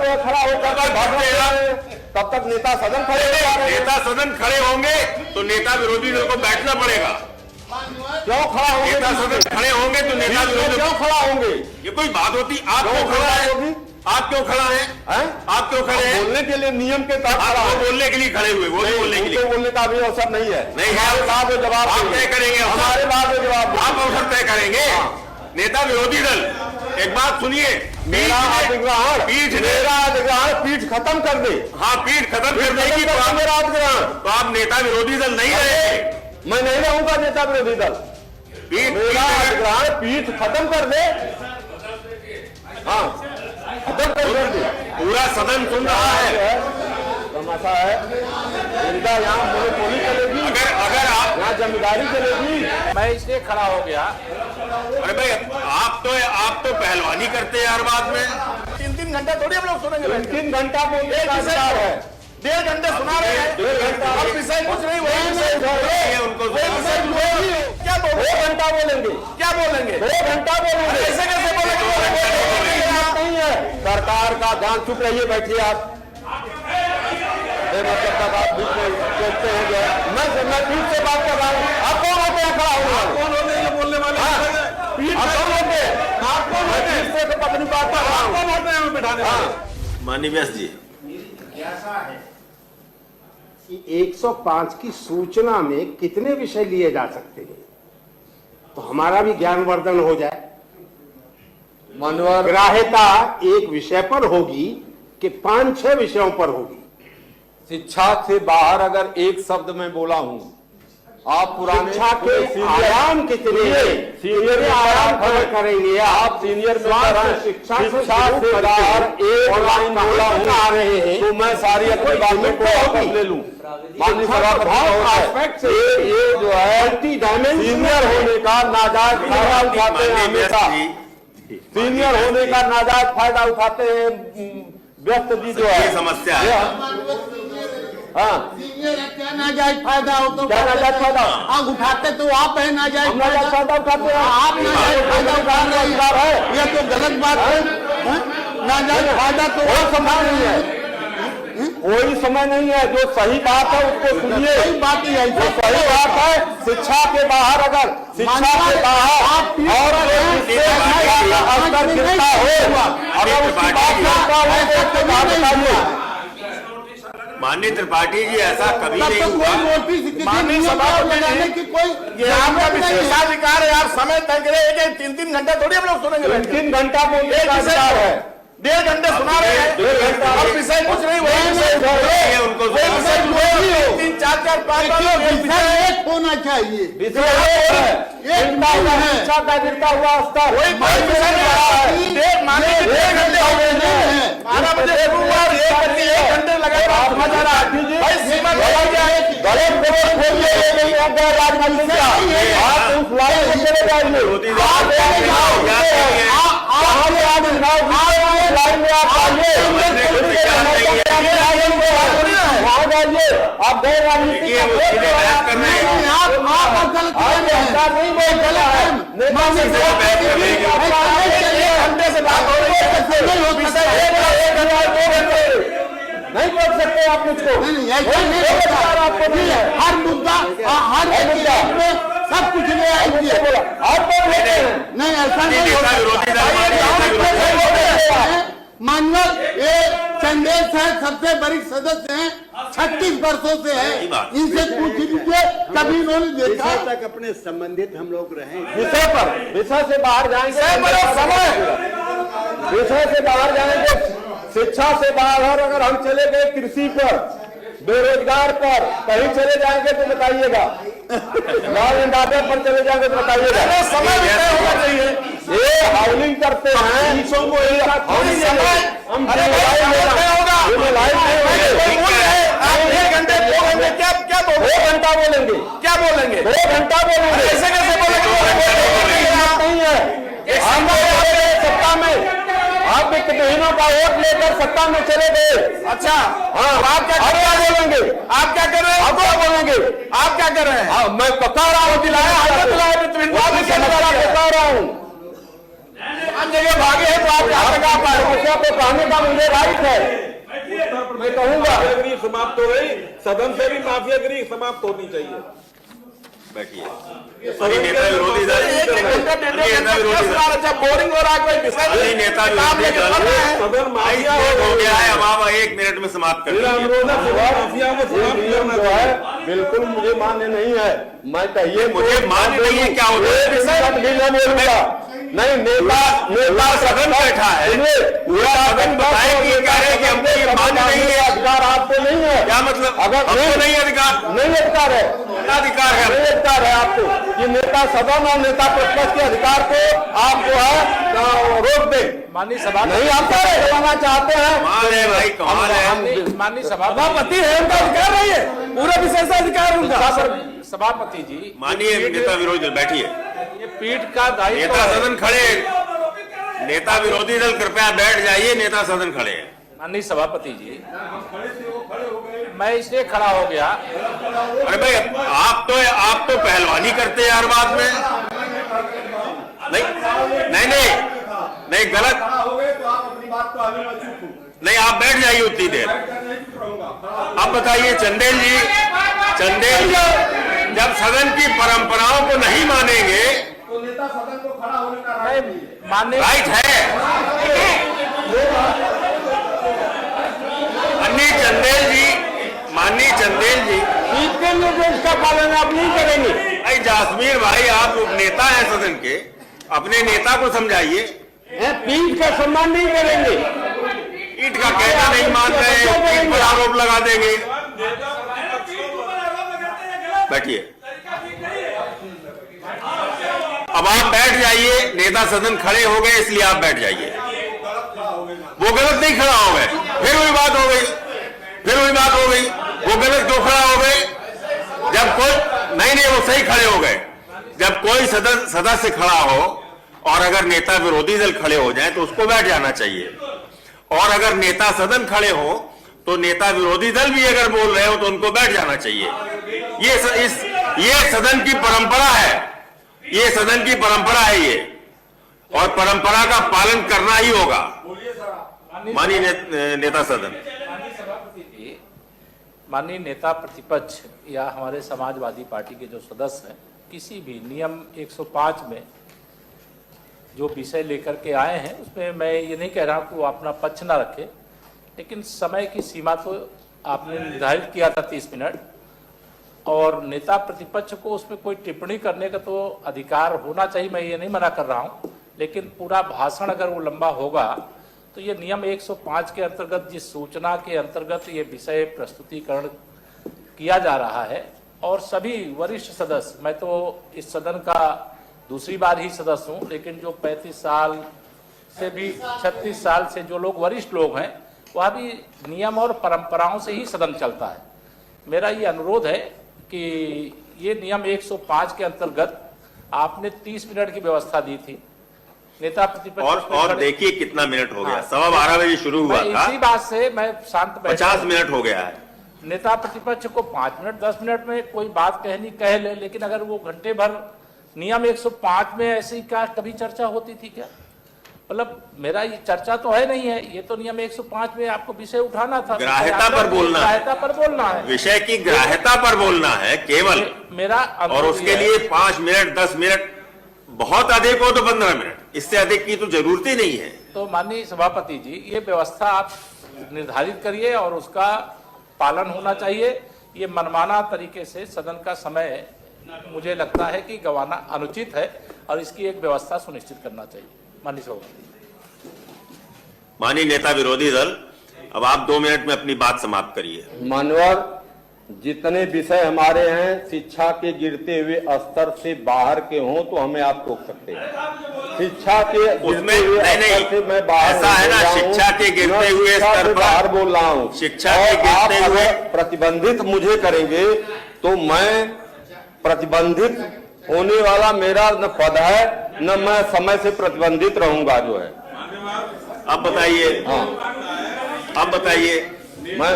रहे हैं खड़ा होकर तब तक नेता सदन खड़े होंगे। नेता सदन खड़े होंगे तो नेता विरोधी दल को बैठना पड़ेगा। क्यों खड़ा होंगे? नेता सदन खड़े होंगे तो नेता विरोधी क्यों खड़ा होंगे? ये कोई बात होती? आप क्यों खड़ा है? आप क्यों खड़ा है? आप क्यों खड़े हैं? बोलने के लिए नियम के तहत खड़ा है। बोलने के लिए खड़े हुए, वो बोलने के लिए बोलने का अभी अवसर नहीं है। नहीं है, बाद में जवाब आप तय करेंगे, हमारे बाद में जवाब आप अवसर तय करेंगे। नेता विरोधी दल, एक बात सुनिए, मेरा अधिग्रहण पीठ खत्म कर दे। हाँ, पीठ खत्म कर देगी तो मेरा अधिग्रहण, तो आप नेता विरोधी दल नहीं रहे। मैं नहीं रहूंगा नेता विरोधी दल। मेरा अधिग्रहण पीठ खत्म कर दे। हाँ, खत्म कर दे। पूरा सदन सुन रहा है। तमाशा है, इनका यहाँ मोनोपोली चलेगी। अगर आप यहाँ जिम्मेदारी चलेगी। मैं इसलिए खड़ा हो गया। अरे भाई, आप तो पहलवानी करते हैं हर बात में। 3-3 घंटा थोड़ी हम लोग सुनेंगे। 3 घंटा बोलने का अधिकार है। 1.5 घंटे सुना रहे हैं। 1.5 घंटा और विषय कुछ नहीं, वही उनको क्या बोलेंगे? 2 घंटा बोलेंगे। क्या बोलेंगे? 2 घंटा बोलेंगे। ऐसे कैसे बोलेंगे? नहीं है सरकार का ध्यान। चुप रहिए, बैठिए आप। जब तक आप बीच में सोचते हैं जो मैं पीठ से बात कर रहा हूँ। आप कौन होते हैं खड़ा होने वाले? कौन होते हैं बोलने वाले? आप कौन होते हैं? आप कौन होते हैं? पीठ से अपनी बात कर रहा हूँ। कौन होते हैं बिठाने वाले? माननीय व्यास जी, ऐसा है कि 105 की सूचना में कितने विषय लिए जा सकते हैं, तो हमारा भी ज्ञानवर्धन हो जाए। ग्राह्यता एक विषय पर होगी कि 5-6 विषयों पर होगी। शिक्षा से बाहर अगर एक शब्द में बोला हूँ, आप पुराने शिक्षा के आयाम कितने सीनियर आयाम खड़े करेंगे। आप सीनियर शिक्षा से बाहर एक लाइन बोला हूँ आ रहे हैं, तो मैं सारी अपनी बातों को वापस ले लूँ। माननीय सभापति, ये जो है सीनियर होने का नाजायज फायदा उठाते हैं हमेशा। सीनियर होने का नाजायज फायदा उठाते हैं व्यस्त जी जो है। समस्या है। हाँ, क्या नाजायज फायदा हो तो क्या नाजायज फायदा? आप उठाते तो आप है नाजायज नाजायज फायदा उठाते हैं। आप नाजायज फायदा उठा रहे हैं, यह तो गलत बात है। नाजायज फायदा तो कोई समय नहीं है, कोई समय नहीं है। जो सही बात है उसको सुनिए। सही बात ही है, जो सही बात है, शिक्षा के बाहर अगर शिक्षा के बाहर और स्तर गिरता हो, अगर उसकी बात करता हो तो उसके बाद बताइए। माननीय त्रिपाठी जी, ऐसा कभी नहीं हुआ। माननीय सभापति की कोई ये आपका विशेषाधिकार है। आप समय तय करें। 3-3 घंटा थोड़ी हम लोग सुनेंगे। 3 घंटा बोलने का अधिकार है। 1.5 घंटे सुना रहे हैं। 1.5 घंटा और विषय कुछ नहीं, वही विषय उनको 3-4-4-5 एक होना चाहिए। विषय है शिक्षा का गिरता हुआ स्तर। कोई विषय नहीं। माननीय 1.5 घंटे हो गए हैं। 12 बजे शुरू हुआ, 1 घंटे लगातार सुना जा रहा है। भाई सीमा गलत राजनीति क्या आप उस लाइन में चले जाइए। लाइन में आप आइए, आप गैर राजनीति आप गलत नहीं बोल रहा है। नहीं बोल सकते आप मुझको। हर मुद्दा हर में सब कुछ ले आएंगे। आप बोल रहे हैं नहीं, ऐसा नहीं मानव ये चंदेल साहब सबसे बड़ी सदस्य हैं, 36 वर्षों से है। इनसे पूछ लीजिए कभी इन्होंने देखा तक अपने संबंधित हम लोग रहे। विषय से बाहर जाएंगे। विषय से बाहर जाएंगे। शिक्षा से बाहर अगर हम चले गए कृषि पर, बेरोजगार पर, कहीं चले जाएंगे तो बताइएगा। लॉ एंड ऑर्डर पर चले जाएंगे तो बताइएगा। समय होना चाहिए। ये हाउलिंग करते हैं। हम क्या घंटा बोलेंगे। क्या बोलेंगे? 2 घंटा बोलेंगे। ऐसे कैसे बोलेंगे? नहीं है। हम सत्ता में आप महीनों का वोट लेकर सत्ता में चले गए। अच्छा, हाँ, आप क्या बोलेंगे? आप क्या कर रहे हैं? आप क्या बोलेंगे? आप क्या कर रहे हैं? हाँ, मैं बता रहा हूँ, दिलाया बता रहा हूँ। 5 जगह भागे हैं तो आप क्या लगा पाए? माफिया को कहने का मुझे राइट है, मैं कहूंगा। माफियागिरी समाप्त हो गई, सदन से भी माफियागिरी समाप्त होनी चाहिए। बैठिए। नेता विरोधी दल बोरिंग हो रहा है, कोई विषय नेता विरोधी दल सदन माफिया हो गया है। अब आप 1 मिनट में समाप्त कर दीजिए। माफिया को नियम जो है बिल्कुल मुझे मान्य नहीं है। मैं कहिए मुझे मान्य नहीं है, क्या होता है? नहीं, नेता सदन बैठा है, पूरा सदन बताए कि कह रहे कि हमको ये मान्य नहीं है। अधिकार आपको नहीं है। क्या मतलब? अगर हमको नहीं अधिकार, नहीं अधिकार है, अधिकार है, नहीं अधिकार है आपको कि नेता सदन और नेता प्रतिपक्ष के अधिकार को आप जो है रोक दें। माननीय सभा नहीं आप करवाना चाहते हैं। कमाल है भाई, कमाल है। माननीय सभापति है, उनका अधिकार नहीं है, पूरा विशेषाधिकार उनका। सभापति जी, माननीय नेता विरोधी दल बैठिए। ये पीठ का दायित्व नेता सदन खड़े, नेता विरोधी दल कृपया बैठ जाइए। नेता सदन खड़े हैं। माननीय सभापति जी, मैं इसलिए खड़ा हो गया। अरे भाई आप तो पहलवानी करते हैं हर बात में। नहीं गलत नहीं, आप बैठ जाइए उतनी देर। अब बताइए चंदेल जी, जब सदन की परंपराओं को नहीं मानेंगे तो नेता सदन को खड़ा होने का माननीय राइट है। माननीय चंदेल जी इसके निर्देश का पालन आप नहीं करेंगे। भाई जासमीर भाई, आप उपनेता हैं सदन के, अपने नेता को समझाइए। पीठ का सम्मान नहीं करेंगे। पीठ का कहना नहीं मान रहे, पीठ पर आरोप लगा देंगे। बैठिए। अब आप बैठ जाइए। नेता सदन खड़े हो गए इसलिए आप बैठ जाइए। वो गलत नहीं खड़ा हो गए, फिर वही बात हो गई। वो गलत क्यों खड़ा हो गए? जब कोई नहीं, वो सही खड़े हो गए। जब कोई सदस्य खड़ा हो और अगर नेता विरोधी दल खड़े हो जाए तो उसको बैठ जाना चाहिए, और अगर नेता सदन खड़े हो तो नेता विरोधी दल भी अगर बोल रहे हो तो उनको बैठ जाना चाहिए। ये सदन की परंपरा है, ये सदन की परंपरा है ये, और परंपरा का पालन करना ही होगा। माननीय नेता सदन। माननीय नेता प्रतिपक्ष या हमारे समाजवादी पार्टी के जो सदस्य हैं, किसी भी नियम 105 में जो विषय लेकर के आए हैं उसमें मैं ये नहीं कह रहा हूँ कि वो अपना पक्ष ना रखे, लेकिन समय की सीमा तो आपने निर्धारित किया था 30 मिनट, और नेता प्रतिपक्ष को उसमें कोई टिप्पणी करने का तो अधिकार होना चाहिए, मैं ये नहीं मना कर रहा हूँ, लेकिन पूरा भाषण अगर वो लंबा होगा तो ये नियम 105 के अंतर्गत जिस सूचना के अंतर्गत ये विषय प्रस्तुतिकरण किया जा रहा है, और सभी वरिष्ठ सदस्य, मैं तो इस सदन का दूसरी बार ही सदस्य हूँ, लेकिन जो 35 साल से भी 36 साल से जो लोग वरिष्ठ लोग हैं वह भी नियम और परंपराओं से ही सदन चलता है। मेरा ये अनुरोध है कि ये नियम 105 के अंतर्गत आपने 30 मिनट की व्यवस्था दी थी, नेता प्रतिपक्ष और देखिए कितना मिनट हो गया, 12:15 बजे शुरू हुआ था, इसी बात से मैं शांत 50 मिनट हो गया है। नेता प्रतिपक्ष को 5 मिनट 10 मिनट में कोई बात कहनी कह ले, लेकिन अगर वो घंटे भर नियम 105 में ऐसी क्या कभी चर्चा होती थी क्या? मतलब मेरा ये चर्चा तो है नहीं है, ये तो नियम 105 में आपको विषय उठाना था, ग्राह्यता पर बोलना है, विषय की ग्राह्यता पर बोलना है केवल मेरा, और उसके लिए 5 मिनट 10 मिनट बहुत अधिक हो तो 15 मिनट, इससे अधिक की तो जरूरत ही नहीं है। तो माननीय सभापति जी, ये व्यवस्था आप निर्धारित करिए और उसका पालन होना चाहिए। ये मनमाना तरीके से सदन का समय मुझे लगता है कि गंवाना अनुचित है, और इसकी एक व्यवस्था सुनिश्चित करना चाहिए। माननीय सभापति। माननीय नेता विरोधी दल, अब आप 2 मिनट में अपनी बात समाप्त करिए। मानवर, जितने विषय हमारे हैं शिक्षा के गिरते हुए स्तर से बाहर के हों तो हमें आप रोक सकते हैं। शिक्षा के उसमें नहीं, मैं बाहर ऐसा है ना, शिक्षा के गिरते हुए स्तर पर बाहर बोल रहा हूँ। शिक्षा के गिरते हुए प्रतिबंधित मुझे करेंगे तो मैं प्रतिबंधित होने वाला मेरा न पद है न मैं समय से प्रतिबंधित रहूंगा जो है। अब बताइए, हाँ अब बताइए, मैं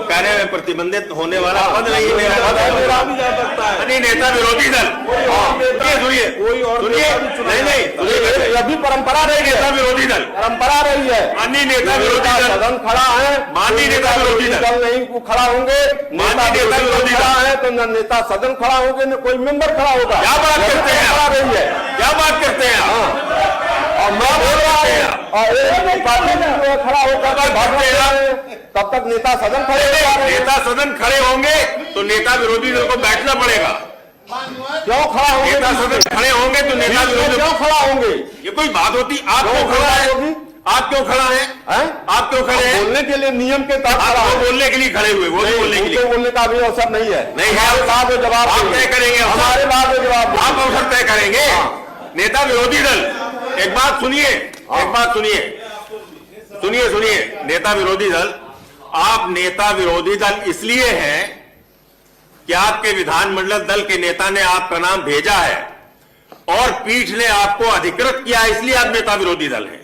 कह रहे हैं प्रतिबंधित होने वाला पद नहीं मेरा, मेरा भी जा सकता है। नेता विरोधी दल, सुनिए, नहीं अभी परंपरा रही है, नेता विरोधी दल, परंपरा रही है। माननीय नेता विरोधी दल, सदन खड़ा है, माननीय नेता विरोधी दल नहीं खड़ा होंगे, माननीय नेता विरोधी खड़ा दल है तो न नेता सदन खड़ा होंगे न कोई मेंबर खड़ा होगा। क्या बात करते हैं, खड़ा रही है, क्या बात करते हैं आप? और मैं बोल रहा हूँ और एक पार्टी में खड़ा होकर तब तक नेता सदन खड़े होगा। नेता सदन खड़े होंगे तो नेता विरोधी दल को बैठना पड़ेगा। क्यों खड़ा होंगे? नेता सदन खड़े होंगे तो नेता विरोधी क्यों दल, खड़ा होंगे? ये कोई बात होती? आप क्यों क्यों खड़ा खड़ा है? होगी? आप क्यों खड़ा है? आप क्यों खड़े हैं? बोलने के लिए नियम के तहत खड़ा आप हो। बोलने के लिए खड़े हुए, वो भी बोलने के लिए बोलने का भी अवसर नहीं है। नहीं है। हमारे बाद में जवाब आप देंगे। तय करेंगे अवसर। हमारे बाद में जवाब देंगे। आप अवसर तय करेंगे। नेता विरोधी दल, एक बात सुनिए, एक बात सुनिए, सुनिए सुनिए, नेता विरोधी दल, आप नेता विरोधी दल इसलिए हैं कि आपके विधानमंडल दल के नेता ने आपका नाम भेजा है और पीठ ने आपको अधिकृत किया, इसलिए आप नेता विरोधी दल हैं।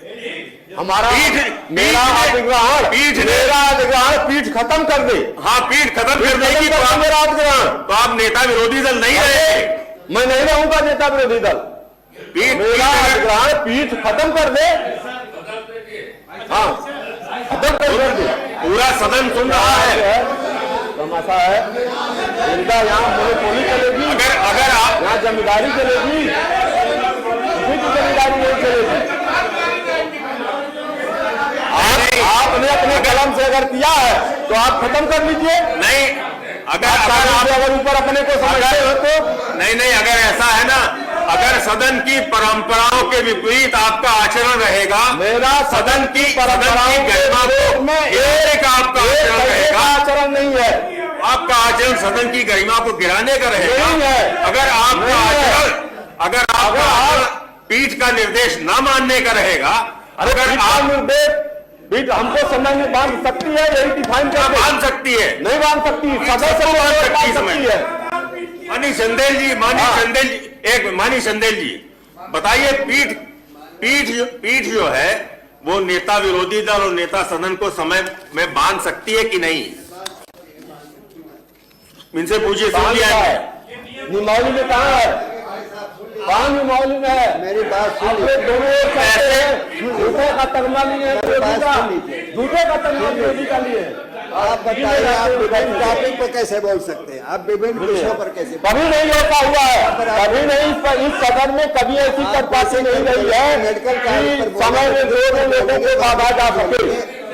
हमारा पीठ- मेरा पीठ ने- अधिग्रहण पीठ ने- मेरा अधिग्रहण पीठ खत्म कर दे। हाँ, पीठ खत्म कर देगी तो आप, मेरा अधिग्रहण तो आप नेता विरोधी दल नहीं रहे। मैं नहीं रहूंगा नेता विरोधी दल। पीठ मेरा पीठ- अधिग्रहण पीठ खत्म कर दे। हाँ, खत्म कर दे। पूरा सदन सुन रहा है। तमाशा है इनका, यहाँ मोनोपोली चलेगी, अगर आप यहाँ जमींदारी चलेगी, किसी की जमींदारी नहीं चलेगी। आपने अपने कलम से अगर किया है तो आप खत्म कर लीजिए। नहीं, अगर आप अगर ऊपर अपने को समझते हो तो नहीं, अगर ऐसा है ना, अगर सदन की परंपराओं के विपरीत आपका आचरण रहेगा, मेरा सदन की परंपराओं के गरिमा विरोध को में एक आपका आचरण पैसे का रहेगा, आचरण नहीं है। आपका आचरण सदन की गरिमा को गिराने का रहेगा। नहीं है। अगर आपका नहीं है। आचरण, अगर आपका आचरण पीठ का निर्देश न मानने का रहेगा, अगर पीठ आप का निर्देश पीठ हमको समय में बांध सकती है, यही डिफाइन कर दे। मान सकती है, नहीं बांध सकती, सदस्य सबको बांध सकती बांध समय। सकती है। मानी चंदेल जी, मानी हाँ। चंदेल जी, एक मानी चंदेल जी बताइए, पीठ जो है वो नेता विरोधी दल और नेता सदन को समय में बांध सकती है कि नहीं? इनसे पूछिए, सुन बांध लिया का है? है निमौली में कहाँ है? कहाँ निमौली में है? मेरी बात सुन अपने दोनों ओर कहते हैं, झूठे का तगमा लिए हैं विरोधी का, झूठे का तगमा विरोधी का लिए हैं। आप बताइए, आप विभिन्न टॉपिक पर कैसे बोल सकते हैं? आप विभिन्न विषयों पर कैसे कभी नहीं ऐसा हुआ है, कभी नहीं इस सदन में कभी ऐसी बातें नहीं रही है मेडिकल कि समय में दो लोगों को बाधा जा सके,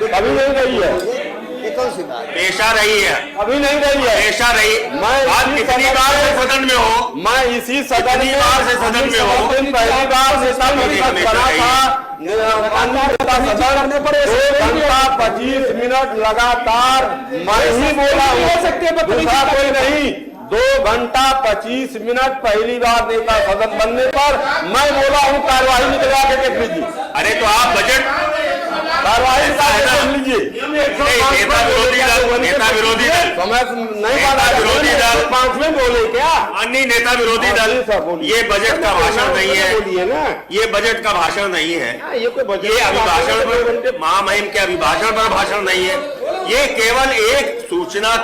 कभी नहीं रही है। ये कौन सी बात? पेशा रही है, कभी नहीं रही है। पेशा रही। मैं आप इसी कितनी सदन बार से में- सदन में हो? मैं इसी सदन कितनी में बार से सदन में हो? पहली बार नेता परिषद बना था, सदन 2 घंटा 25 मिनट लगातार मैं ही बोला हूँ, दूसरा कोई नहीं। 2 घंटा 25 मिनट पहली बार नेता सदन बनने पर मैं बोला हूँ, कार्यवाही निकलवा के देख लीजिए, अरे तो आप बजट कार्यवाही ऐसा है ना? देख लीजिए। नेता विरोधी दल, नेता विरोधी दल, समय नहीं नेता विरोधी दल। 5 में बोले क्या? अन्य नेता विरोधी दल, ये बजट का भाषण नहीं है, बोलिए ना, ये बजट का भाषण नहीं है, ये कोई बजट ये का अभिभाषण भाषण पर, महामहिम के अभिभाषण पर भाषण नहीं है, ये केवल एक सूचना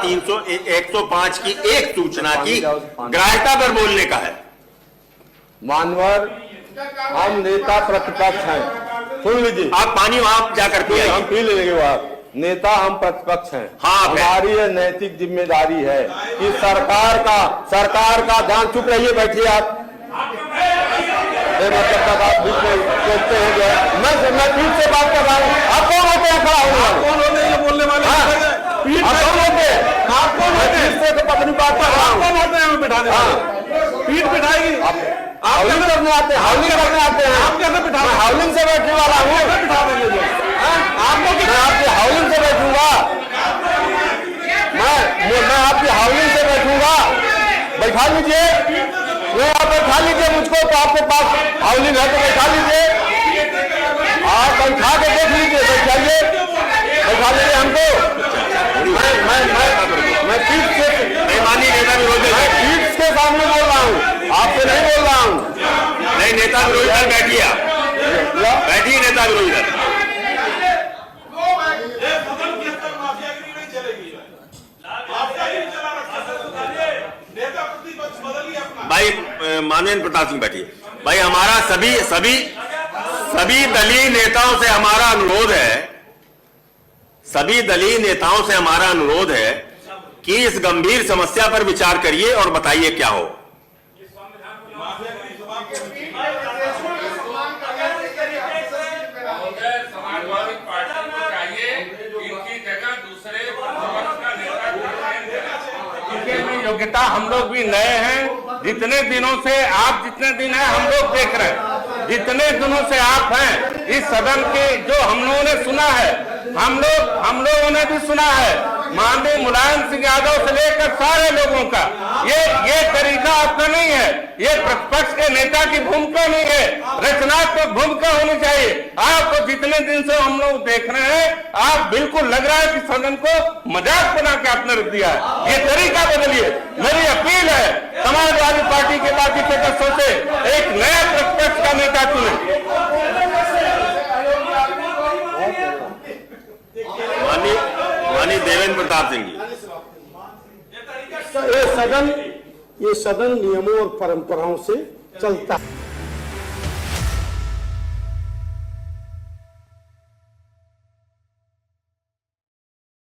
105 की एक सूचना की ग्राह्यता पर बोलने का है। मानवर, हम नेता प्रतिपक्ष हैं, सुन लीजिए, आप पानी वहां जाकर हम पिए। पी लेंगे वहाँ। नेता हम प्रतिपक्ष हैं, हाँ, आप हैं। हमारी ये नैतिक जिम्मेदारी है कि सरकार का ध्यान, चुप रहिए, बैठिए आप, मतलब तक आप बीच में सोचते हैं जो मैं पीठ से बात कर रहा हूँ। आप कौन होते हैं खड़ा होने वाले? कौन होते हैं बोलने वाले? आप कौन होते हैं? आप कौन होते हैं? पीठ से अपनी बात कर रहा हूँ। कौन होते हैं हमें बिठाने वाले? पीठ बिठाएगी? हाउलिंग करने आते हैं, हाउलिंग करने आते हैं। आप कैसे बिठा? मैं हाउलिंग से बैठने वाला हूँ, बिठा देंगे जो? आपको मैं आपकी हाउलिंग से बैठूंगा, मैं आपकी हाउलिंग से बैठूंगा। बैठा लीजिए, मैं आप बैठा लीजिए मुझको, तो आपके पास हाउलिंग है तो बैठा लीजिए, आप बैठा के देख लीजिए, बैठाइए, बैठा लीजिए हमको। मैं पीठ से, नहीं, माननीय नेता विरोधी मैं दल, पीठ के सामने बोल रहा हूँ, आपसे नहीं बोल रहा हूँ। नहीं, नेता विरोधी दल बैठिए, आप बैठिए, नेता विरोधी दल। भाई माननीय प्रताप सिंह बैठिए। भाई हमारा सभी दलीय नेताओं से हमारा अनुरोध है, सभी दलीय नेताओं से हमारा अनुरोध है कि इस गंभीर समस्या पर विचार करिए और बताइए क्या हो। समाजवादी पार्टी को चाहिए इनकी जगह दूसरे इनके में योग्यता, हम लोग भी नए हैं, जितने दिनों से आप जितने दिन हैं हम लोग देख रहे हैं, जितने दिनों से आप हैं इस सदन के, जो हम लोगों ने सुना है, हम लोगों ने भी सुना है माननीय मुलायम सिंह यादव से लेकर सारे लोगों का, ये तरीका आपका नहीं है, ये प्रतिपक्ष के नेता की भूमिका नहीं है, रचनात्मक भूमिका होनी चाहिए। आपको जितने दिन से हम लोग देख रहे हैं, आप बिल्कुल लग रहा है कि सदन को मजाक बना के आपने रख दिया है, ये तरीका बदलिए। मेरी अपील है समाजवादी पार्टी के बाकी सदस्यों से, एक नया प्रतिपक्ष का नेता चुने। माननीय देवेंद्र प्रताप सिंह जी, ये सदन नियमों और परंपराओं से चलता है।